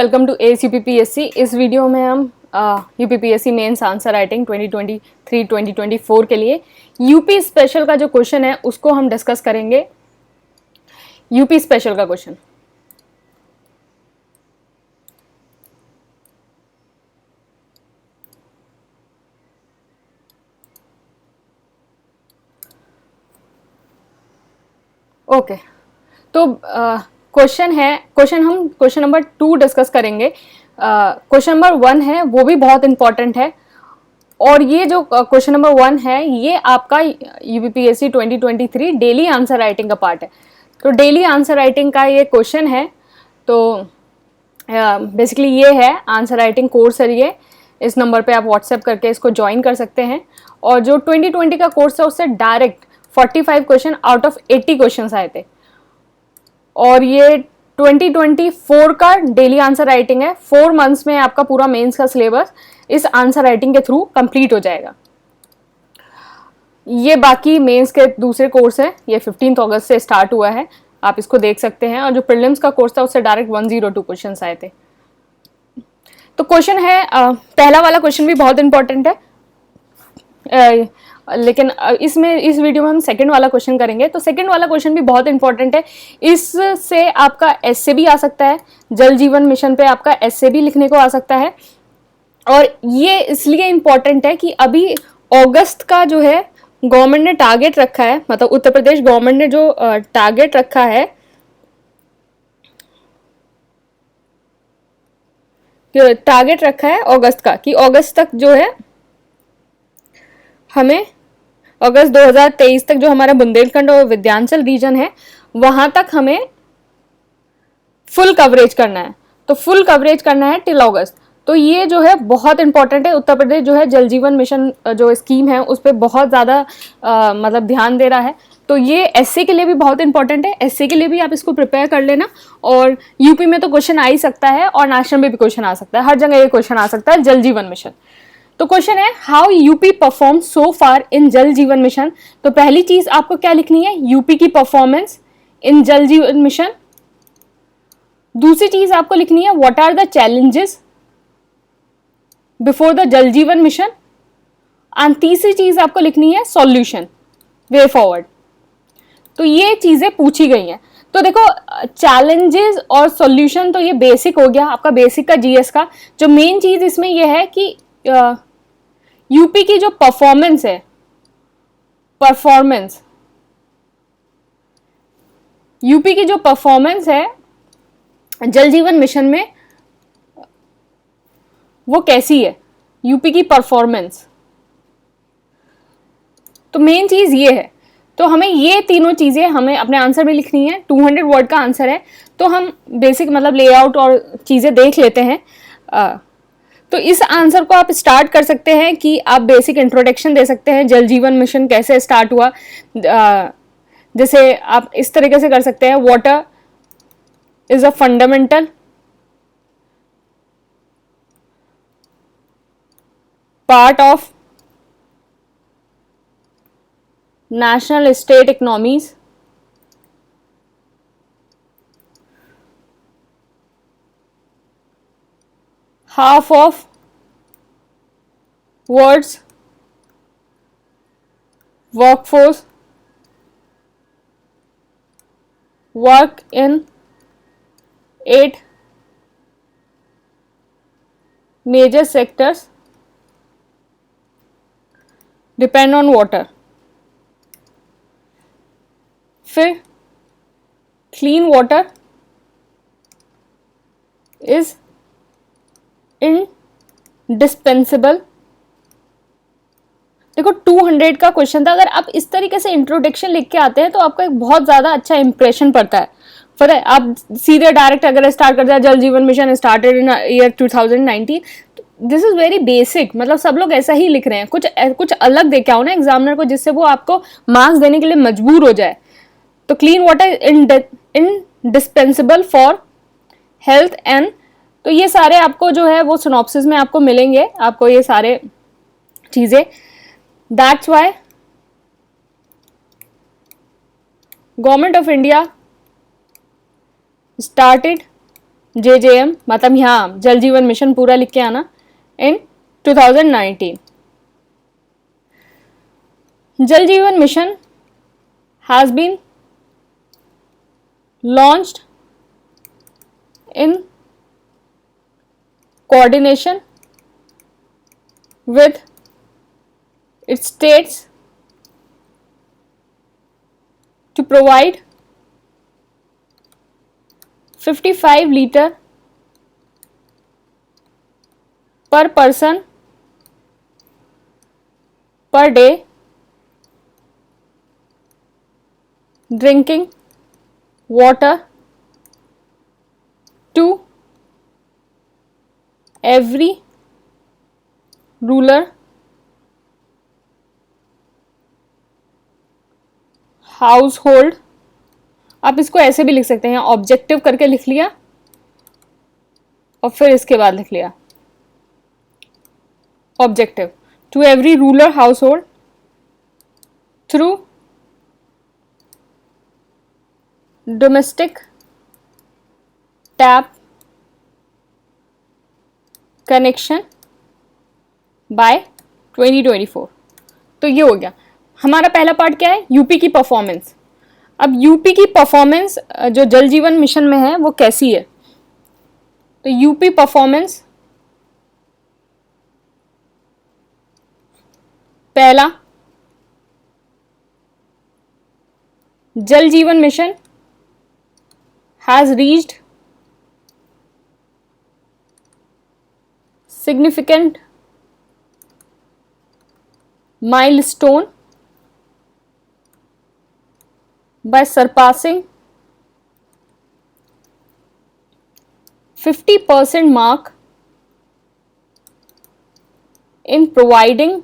Welcome to S UPPSC. इस video में हम यूपीपीएससी मेंस आंसर राइटिंग 2023-2024 के लिए यूपी स्पेशल का जो क्वेश्चन है उसको हम डिस्कस करेंगे। यूपी स्पेशल का क्वेश्चन ओके। तो क्वेश्चन नंबर 2 डिस्कस करेंगे। क्वेश्चन नंबर 1 है वो भी बहुत इंपॉर्टेंट है, और ये जो क्वेश्चन नंबर 1 है ये आपका यूपीपीएससी 2023 डेली आंसर राइटिंग का पार्ट है। तो डेली आंसर राइटिंग का ये क्वेश्चन है। तो बेसिकली ये है आंसर राइटिंग कोर्स है। ये इस नंबर पे आप व्हाट्सएप करके इसको ज्वाइन कर सकते हैं। और जो 2020 का कोर्स है उससे direct 45 question out of 80 question आए थे, और ये 2024 का डेली आंसर राइटिंग है। 4 मंथ्स में आपका पूरा मेंस का सिलेबस इस आंसर राइटिंग के थ्रू कंप्लीट हो जाएगा। ये बाकी मेंस के दूसरे कोर्स है, ये 15 अगस्त से स्टार्ट हुआ है, आप इसको देख सकते हैं। और जो प्रीलिम्स का कोर्स था उससे डायरेक्ट 102 क्वेश्चन आए थे। तो क्वेश्चन है, पहला वाला क्वेश्चन भी बहुत इंपॉर्टेंट है, लेकिन इस वीडियो में हम सेकंड वाला क्वेश्चन करेंगे। तो सेकंड वाला क्वेश्चन भी बहुत इंपॉर्टेंट है। इससे आपका एस्से भी आ सकता है, जल जीवन मिशन पे आपका एस्से भी लिखने को आ सकता है। और ये इसलिए इंपॉर्टेंट है कि अभी अगस्त का जो है गवर्नमेंट ने टारगेट रखा है, मतलब उत्तर प्रदेश गवर्नमेंट ने जो टारगेट रखा है अगस्त का, कि अगस्त तक जो है हमें, अगस्त 2023 तक जो हमारा बुंदेलखंड और विंध्याचल रीजन है वहां तक हमें फुल कवरेज करना है। तो फुल कवरेज करना है टिल अगस्त। तो ये जो है बहुत इंपॉर्टेंट है। उत्तर प्रदेश जो है जल जीवन मिशन जो स्कीम है उस पर बहुत ज़्यादा मतलब ध्यान दे रहा है। तो ये एसए के लिए भी बहुत इंपॉर्टेंट है। एसए के लिए भी आप इसको प्रिपेयर कर लेना। और यूपी में तो क्वेश्चन आ ही सकता है, और नेशनल में भी क्वेश्चन आ सकता है, हर जगह ये क्वेश्चन आ सकता है जल जीवन मिशन। तो क्वेश्चन है हाउ यूपी परफॉर्म सो फार इन जल जीवन मिशन। तो पहली चीज आपको क्या लिखनी है, यूपी की परफॉर्मेंस इन जल जीवन मिशन। दूसरी चीज आपको लिखनी है what are the challenges before the Jal Jeevan mission. And तीसरी चीज आपको लिखनी है सॉल्यूशन, वे फॉरवर्ड। तो ये चीजें पूछी गई हैं। तो देखो, चैलेंजेस और सॉल्यूशन तो ये बेसिक हो गया आपका, बेसिक का जीएस का। जो मेन चीज इसमें यह है कि यूपी की जो परफॉर्मेंस है, यूपी की जो परफॉर्मेंस है जल जीवन मिशन में वो कैसी है, यूपी की परफॉर्मेंस। तो मेन चीज ये है। तो हमें ये तीनों चीजें हमें अपने आंसर में लिखनी है। 200 वर्ड का आंसर है, तो हम बेसिक मतलब लेआउट और चीजें देख लेते हैं। तो इस आंसर को आप स्टार्ट कर सकते हैं कि आप बेसिक इंट्रोडक्शन दे सकते हैं, जल जीवन मिशन कैसे स्टार्ट हुआ। जैसे आप इस तरीके से कर सकते हैं, water is a fundamental part of national state economies, half of world's workforce work in 8 major sectors depend on water। फिर क्लीन वाटर इज इनडिस्पेंसेबल। देखो 200 का क्वेश्चन था, अगर आप इस तरीके से इंट्रोडक्शन लिख के आते हैं तो आपका एक बहुत ज्यादा अच्छा इंप्रेशन पड़ता है। पता है, आप सीधे डायरेक्ट अगर स्टार्ट करते हैं जल Jeevan mission started in year 2019, this is very basic. मतलब सब लोग ऐसा ही लिख रहे हैं, कुछ अलग दे के आओ ना एग्जामिनर को, जिससे वो आपको मार्क्स देने के लिए मजबूर हो जाए। तो clean water indispensable for health and, तो ये सारे आपको जो है वो सिनॉप्सिस में आपको मिलेंगे, आपको ये सारे चीजें। That's why government of India started JJM, मतलब यहाँ जल जीवन मिशन पूरा लिख के आना, इन 2019. Jal Jeevan Mission has been launched in coordination with its states to provide 55 liter per person per day drinking water to every rural household. आप इसको ऐसे भी लिख सकते हैं, ऑब्जेक्टिव करके लिख लिया और फिर इसके बाद लिख लिया objective, to every rural household through domestic tap connection by 2024. तो ये हो गया हमारा पहला पार्ट. क्या है? यूपी की परफॉर्मेंस. अब यूपी की परफॉर्मेंस जो जल जीवन मिशन में है वो कैसी है? तो यूपी परफॉर्मेंस, पहला, जल Jeevan mission has reached significant milestone by surpassing 50% mark in providing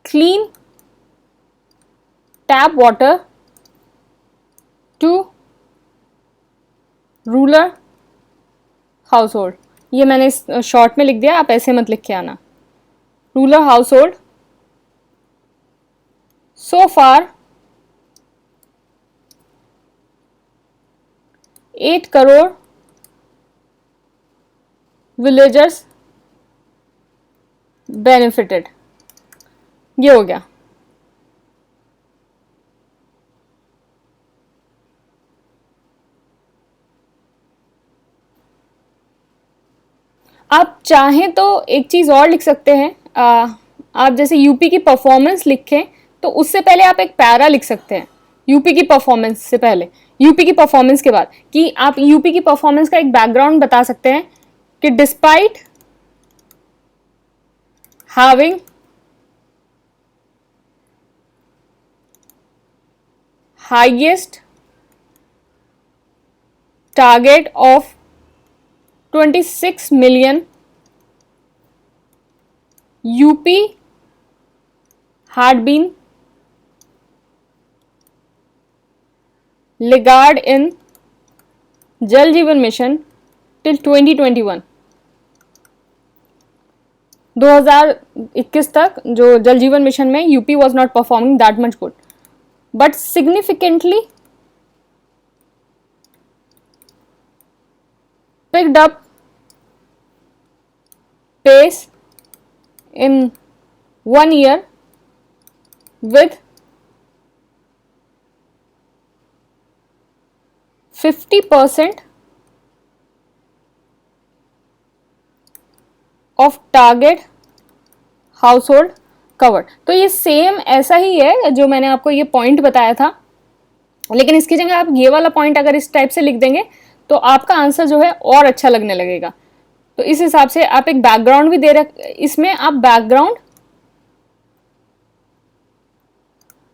clean tap water to rural household. ये मैंने शॉर्ट में लिख दिया, आप ऐसे मत लिख के आना. Rural household so far 8 crore villagers benefited. ये हो गया. आप चाहें तो एक चीज़ और लिख सकते हैं. आप जैसे यूपी की परफॉर्मेंस लिखें तो उससे पहले आप एक पैरा लिख सकते हैं. यूपी की परफॉर्मेंस से पहले, यूपी की परफॉर्मेंस के बाद, कि आप यूपी की परफॉर्मेंस का एक बैकग्राउंड बता सकते हैं कि despite having highest target of 26 million, UP had been laggard in Jal Jeevan Mission till 2021. 2021 तक जो जल जीवन मिशन में UP was not performing that much good, but significantly picked up pace in 1 year with 50% of target household covered. तो ये same ऐसा ही है जो मैंने आपको ये पॉइंट बताया था, लेकिन इसकी जगह आप ये वाला पॉइंट अगर इस टाइप से लिख देंगे तो आपका आंसर जो है और अच्छा लगने लगेगा. तो इस हिसाब से आप एक बैकग्राउंड भी दे रहे, इसमें आप background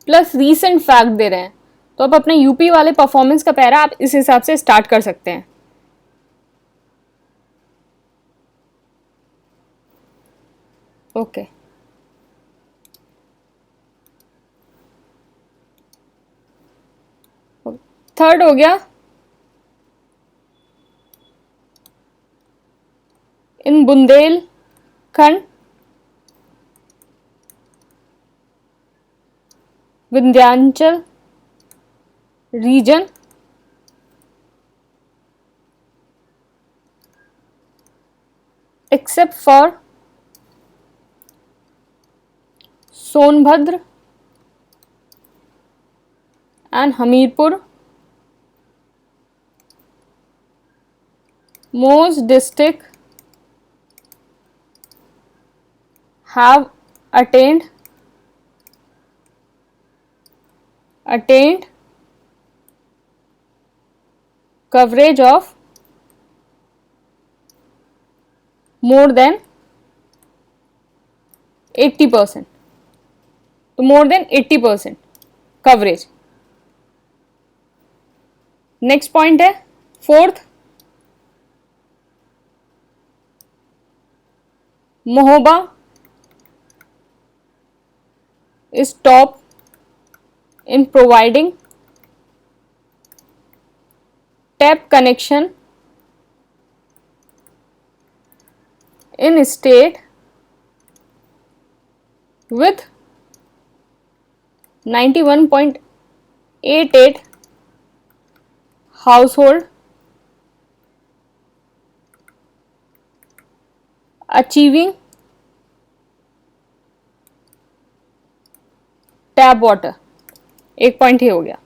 plus recent fact they रहे हैं, तो आप अपने यूपी वाले परफॉर्मेंस का पैरा आप इस हिसाब से स्टार्ट कर सकते हैं. ओके, थर्ड हो गया इन Bundelkhand Vindhyachal region except for Sonbhadra and Hamirpur, most districts have attained coverage of more than 80%. तो more than 80% coverage. Next point है fourth, Mahoba is top in providing tap connection in state with 91.88 household achieving tap water. एक point ही हो गया।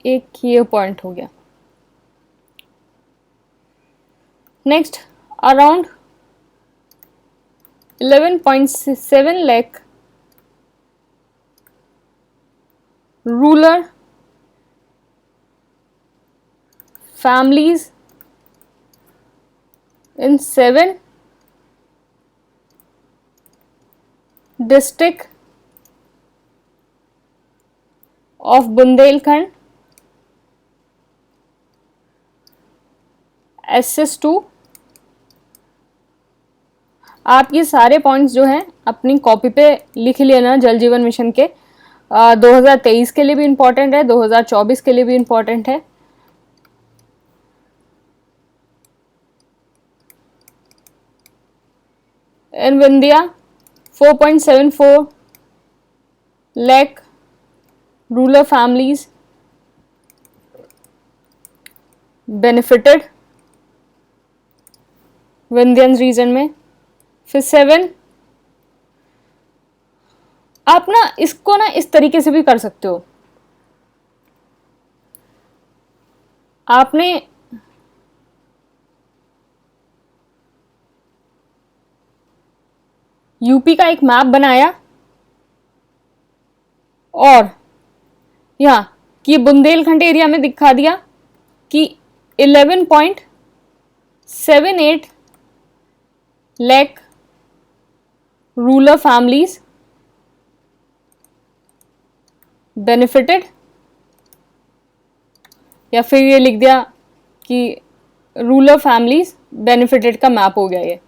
एक ये point हो गया। Next, around 11.7 lakh rural families in 7 districts of Bundelkhand access to। आप ये सारे पॉइंट्स जो हैं अपनी कॉपी पे लिख लेना जल जीवन मिशन के। 2023 के लिए भी इम्पोर्टेंट है, 2024 के लिए भी इम्पोर्टेंट है। In Vindhya 4.74 lakh rural families benefited Vindhyan region में। फिर 7, आप ना इसको ना इस तरीके से भी कर सकते हो। आपने यूपी का एक मैप बनाया और यहाँ कि बुंदेलखंड एरिया में दिखा दिया कि 11.78 लाख रूरल फैमिलीज बेनिफिटेड, या फिर ये लिख दिया कि रूरल फैमिलीज बेनिफिटेड का मैप हो गया ये।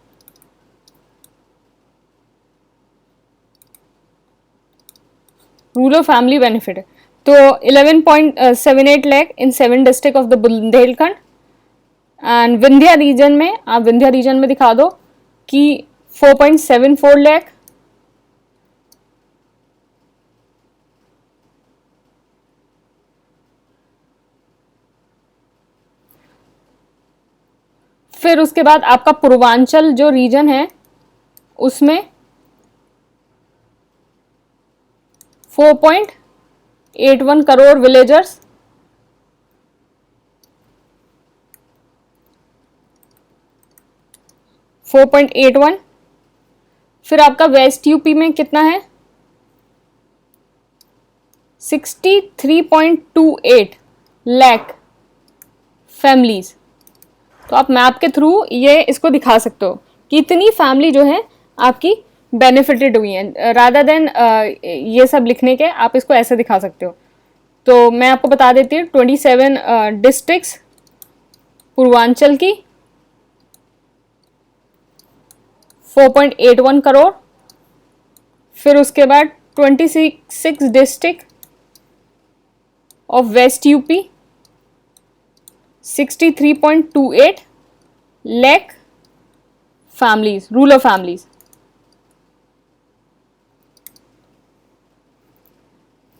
रूरल फैमिली बेनिफिट तो 11.78 lakh in 7 district of the Bundelkhand. And Vindhya region में, आप विंध्या रीजन में दिखा दो कि 4.74 लाख। फिर उसके बाद आपका पूर्वांचल जो रीजन है उसमें 4.81 करोड़ विलेजर्स, फिर आपका वेस्ट यूपी में कितना है 63.28 लाख फैमिलीज। तो आप मैप के थ्रू ये इसको दिखा सकते हो कि इतनी फैमिली जो है आपकी बेनिफिटेड हुई हैं। रादर देन ये सब लिखने के आप इसको ऐसे दिखा सकते हो। तो मैं आपको बता देती हूँ 27 डिस्ट्रिक्ट्स पूर्वांचल की 4.81 करोड़, फिर उसके बाद 26 district of west UP, 63.28 lakh families, rural families.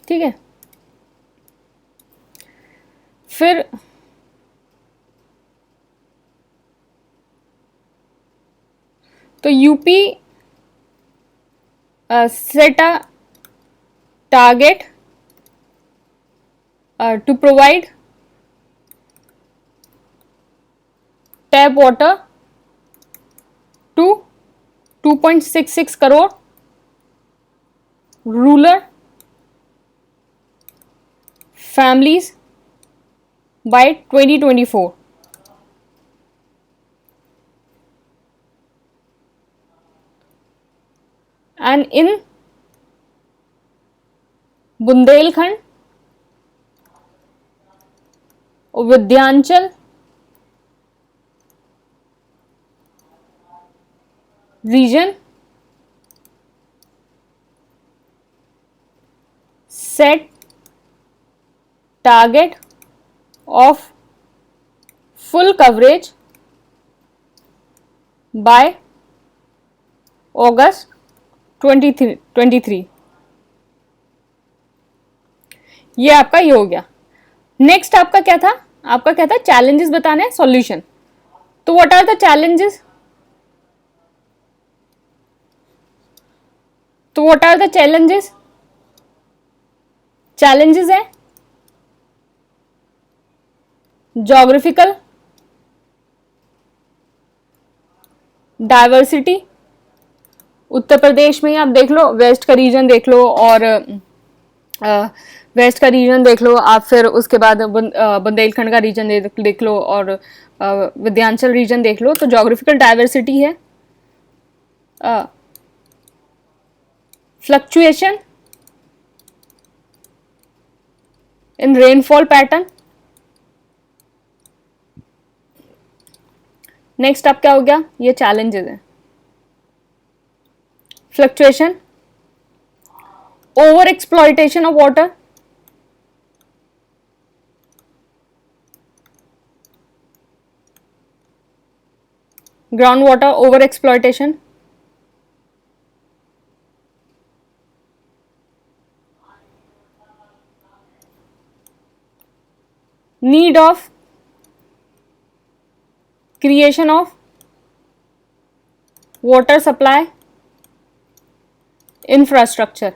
ठीक है, फिर तो UP set a target to provide tap water to 2.66 crore rural families by 2024. And in Bundelkhand, Vindhyachal region set target of full coverage by August 2023। ये आपका ये हो गया। नेक्स्ट आपका क्या था, आपका क्या था, चैलेंजेस बताने हैं, सॉल्यूशन। तो व्हाट आर द चैलेंजेस, तो what are the challenges, challenges है ज्योग्राफिकल डाइवर्सिटी। उत्तर प्रदेश में ही आप देख लो, वेस्ट का रीजन देख लो, और वेस्ट का रीजन देख लो आप, फिर उसके बाद बुंदेलखंड का रीजन देख लो, और विंध्याचल रीजन देख लो। तो ज्योग्राफिकल डाइवर्सिटी है, fluctuation in rainfall pattern. Next आप क्या हो गया, ये चैलेंजेस है, fluctuation, over exploitation of water, ground water over exploitation, need of creation of water supply infrastructure.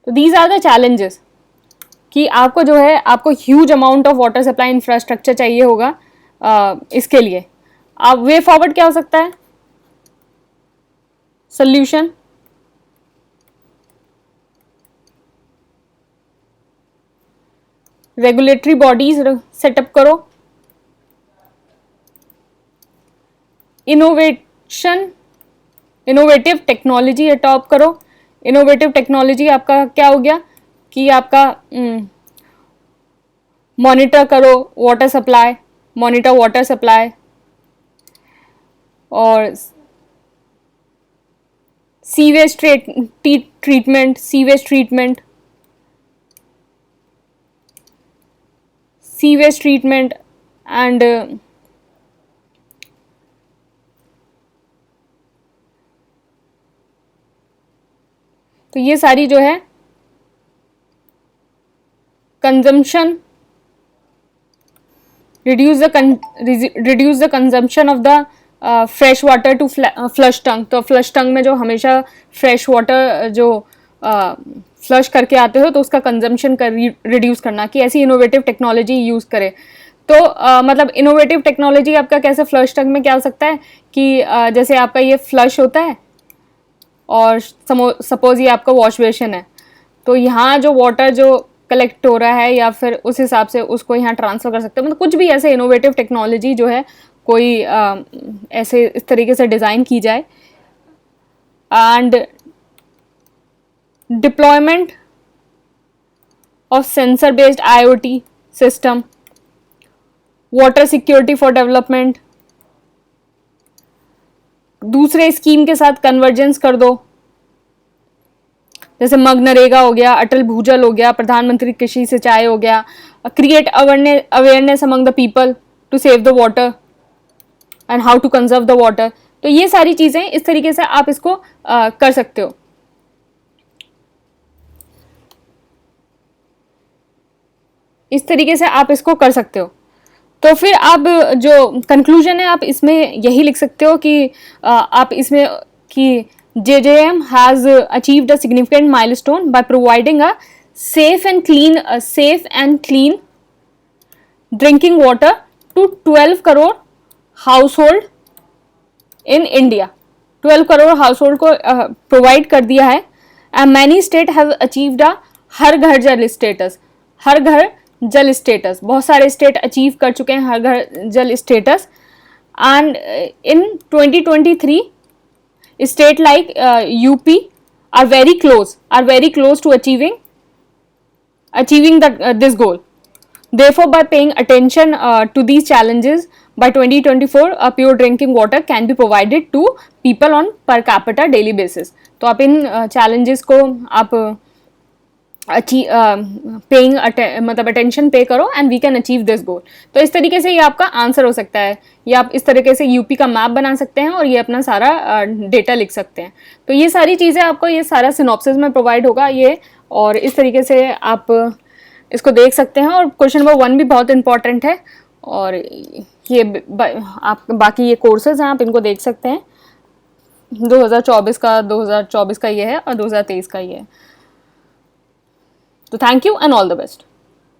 तो दीज आर द चैलेंजेस कि आपको जो है, आपको huge amount of water supply infrastructure चाहिए होगा इसके लिए। आप वे फॉरवर्ड क्या हो सकता है, सोल्यूशन, रेगुलेटरी बॉडीज सेटअप करो, इनोवेटिव टेक्नोलॉजी अडॉप्ट करो। इनोवेटिव टेक्नोलॉजी आपका क्या हो गया कि आपका मॉनिटर करो water supply, monitor water supply, और sewage treatment, sewage treatment, sewage treatment and तो ये सारी जो है consumption, reduce the consumption of the fresh water to flush tank. तो फ्लश टंग में जो हमेशा फ्रेश वाटर जो फ्लश करके आते हो, तो उसका कंजम्पशन रिड्यूस करना, कि ऐसी इनोवेटिव टेक्नोलॉजी यूज़ करे। तो मतलब इनोवेटिव टेक्नोलॉजी आपका कैसे फ्लश टंग में क्या हो सकता है कि जैसे आपका ये फ्लश होता है, और सपोज ये आपका वॉश बेसिन है, तो यहाँ जो वाटर जो कलेक्ट हो रहा है, या फिर उस हिसाब से उसको यहाँ ट्रांसफर कर सकते हैं। मतलब कुछ भी ऐसे इनोवेटिव टेक्नोलॉजी जो है कोई ऐसे इस तरीके से डिज़ाइन की जाए। And deployment of sensor based IoT system, water security for development, दूसरे स्कीम के साथ कन्वर्जेंस कर दो, जैसे मनरेगा हो गया, अटल भूजल हो गया, प्रधानमंत्री कृषि सिंचाई हो गया, create awareness among the people to save the water and how to conserve the water. तो ये सारी चीजें इस तरीके से आप इसको कर सकते हो। इस तरीके से आप इसको कर सकते हो। तो फिर आप जो कंक्लूजन है आप इसमें यही लिख सकते हो कि आप इसमें कि JJM has achieved a significant milestone by providing a safe and clean drinking water to 12 crore household in India। 12 crore household को प्रोवाइड कर दिया है। And many state have achieved a Har Ghar Jal status. Her Ghar Jal status बहुत सारे स्टेट अचीव कर चुके हैं हर Ghar Jal status. And in 2023 state like UP are very close to achieving this goal। Therefore, by paying attention to these challenges, by 2024 pure drinking water can be provided to people on per capita daily basis। तो आप इन challenges को आप paying मतलब attention pay करो and we can achieve this goal. तो इस तरीके से ये आपका आंसर हो सकता है। ये आप इस तरीके से यूपी का मैप बना सकते हैं और ये अपना सारा डेटा लिख सकते हैं। तो ये सारी चीज़ें आपको ये सारा सिनॉप्सिस में प्रोवाइड होगा ये, और इस तरीके से आप इसको देख सकते हैं। और क्वेश्चन नंबर 1 भी बहुत इंपॉर्टेंट है, और ये आप बाकी ये कोर्सेज हैं आप इनको देख सकते हैं। 2024 का ये है और 2023 का ये है। तो thank you and all the best.